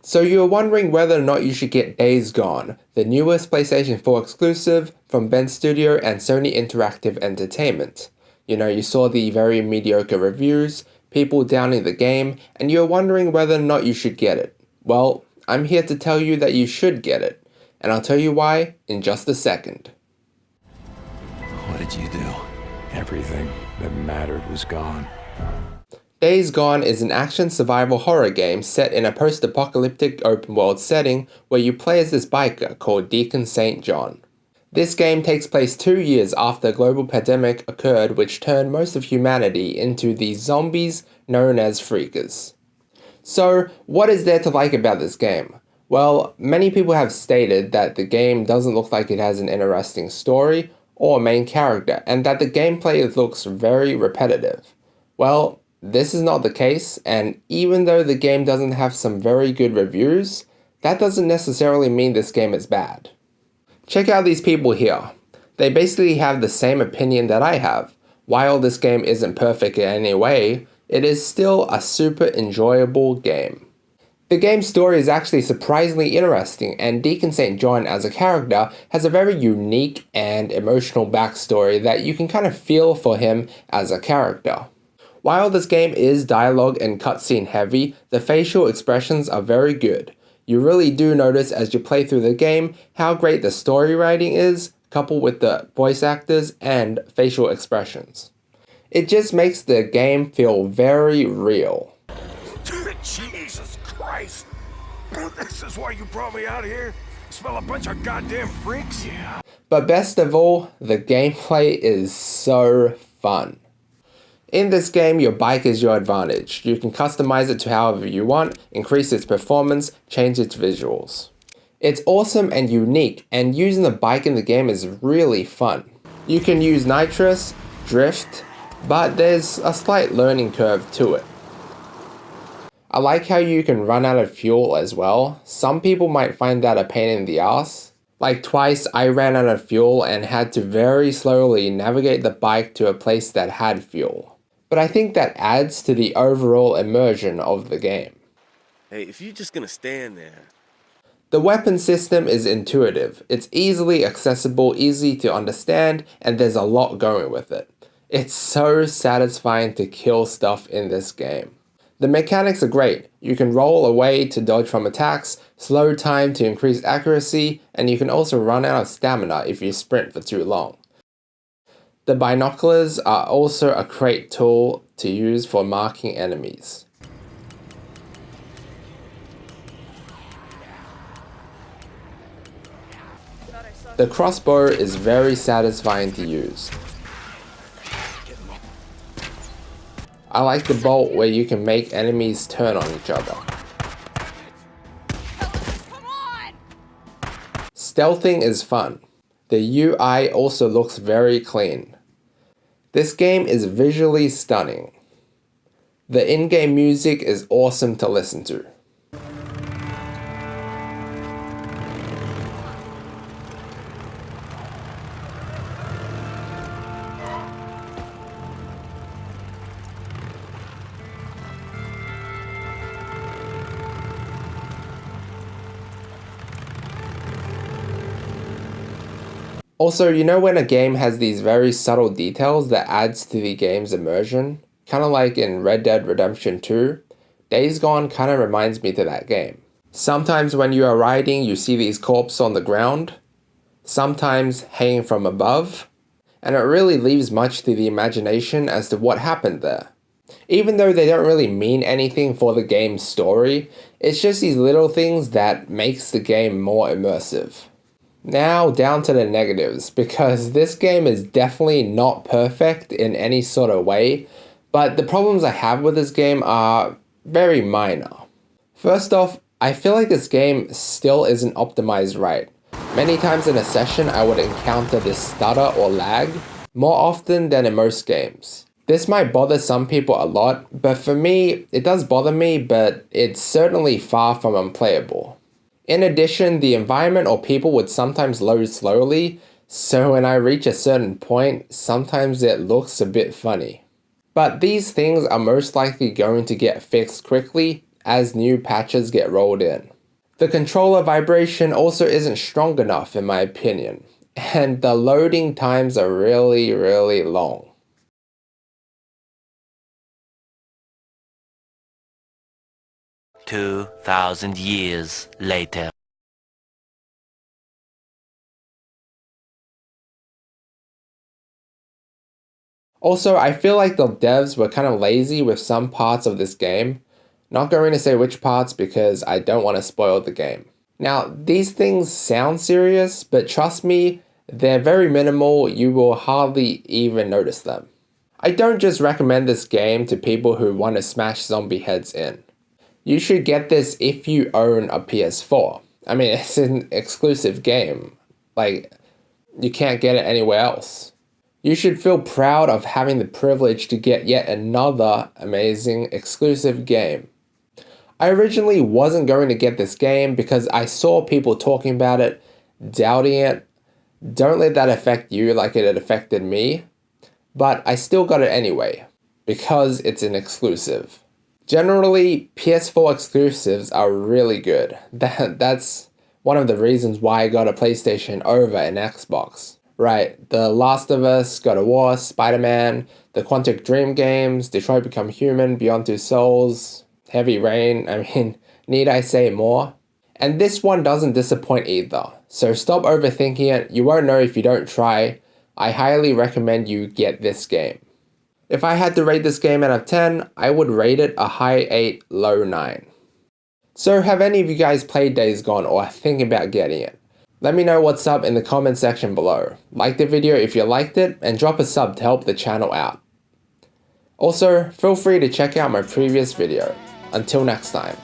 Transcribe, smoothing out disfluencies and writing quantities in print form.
So you're wondering whether or not you should get Days Gone, the newest PlayStation 4 exclusive from Ben Studio and Sony Interactive Entertainment. You saw the very mediocre reviews, people downing the game, and you're wondering whether or not you should get it. Well, I'm here to tell you that you should get it, and I'll tell you why in just a second. What did you do? Everything that mattered was gone. Days Gone is an action survival horror game set in a post-apocalyptic open-world setting where you play as this biker called Deacon St. John. This game takes place 2 years after a global pandemic occurred which turned most of humanity into the zombies known as freakers. So, what is there to like about this game? Well, many people have stated that the game doesn't look like it has an interesting story or main character, and that the gameplay looks very repetitive. Well, this is not the case, and even though the game doesn't have some very good reviews, that doesn't necessarily mean this game is bad. Check out these people here. They basically have the same opinion that I have. While this game isn't perfect in any way, it is still a super enjoyable game. The game's story is actually surprisingly interesting, and Deacon St. John as a character has a very unique and emotional backstory that you can kind of feel for him as a character. While this game is dialogue and cutscene heavy, the facial expressions are very good. You really do notice as you play through the game how great the story writing is, coupled with the voice actors and facial expressions. It just makes the game feel very real. Jesus Christ! This is why you brought me out here? Smell a bunch of goddamn freaks? Yeah. But best of all, the gameplay is so fun. In this game, your bike is your advantage. You can customize it to however you want, increase its performance, change its visuals. It's awesome and unique, and using the bike in the game is really fun. You can use nitrous, drift, but there's a slight learning curve to it. I like how you can run out of fuel as well. Some people might find that a pain in the ass. Like twice I ran out of fuel and had to very slowly navigate the bike to a place that had fuel. But I think that adds to the overall immersion of the game. Hey, if you're just gonna stand there. The weapon system is intuitive. It's easily accessible, easy to understand, and there's a lot going with it. It's so satisfying to kill stuff in this game. The mechanics are great. You can roll away to dodge from attacks, slow time to increase accuracy, and you can also run out of stamina if you sprint for too long. The binoculars are also a great tool to use for marking enemies. The crossbow is very satisfying to use. I like the bolt where you can make enemies turn on each other. Stealthing is fun. The UI also looks very clean. This game is visually stunning. The in-game music is awesome to listen to. Also, when a game has these very subtle details that adds to the game's immersion, kind of like in Red Dead Redemption 2, Days Gone kind of reminds me to that game. Sometimes when you are riding, you see these corpses on the ground, sometimes hanging from above, and it really leaves much to the imagination as to what happened there. Even though they don't really mean anything for the game's story, it's just these little things that makes the game more immersive. Now down to the negatives, because this game is definitely not perfect in any sort of way, but the problems I have with this game are very minor. First off, I feel like this game still isn't optimized right. Many times in a session I would encounter this stutter or lag, more often than in most games. This might bother some people a lot, but for me, it does bother me, but it's certainly far from unplayable. In addition, the environment or people would sometimes load slowly, so when I reach a certain point, sometimes it looks a bit funny. But these things are most likely going to get fixed quickly, as new patches get rolled in. The controller vibration also isn't strong enough in my opinion, and the loading times are really long. "2,000 years later." Also, I feel like the devs were kind of lazy with some parts of this game. Not going to say which parts because I don't want to spoil the game. Now, these things sound serious, but trust me, they're very minimal, you will hardly even notice them. I don't just recommend this game to people who want to smash zombie heads in. You should get this if you own a PS4. I mean, it's an exclusive game. Like, you can't get it anywhere else. You should feel proud of having the privilege to get yet another amazing exclusive game. I originally wasn't going to get this game because I saw people talking about it, doubting it. Don't let that affect you like it had affected me. But I still got it anyway, because it's an exclusive. Generally, PS4 exclusives are really good. That's one of the reasons why I got a PlayStation over an Xbox. Right, The Last of Us, God of War, Spider-Man, the Quantic Dream games, Detroit Become Human, Beyond Two Souls, Heavy Rain, I mean, need I say more? And this one doesn't disappoint either, so stop overthinking it, you won't know if you don't try. I highly recommend you get this game. If I had to rate this game out of 10, I would rate it a high 8, low 9. So have any of you guys played Days Gone or thinking about getting it? Let me know what's up in the comment section below. Like the video if you liked it, and drop a sub to help the channel out. Also, feel free to check out my previous video. Until next time.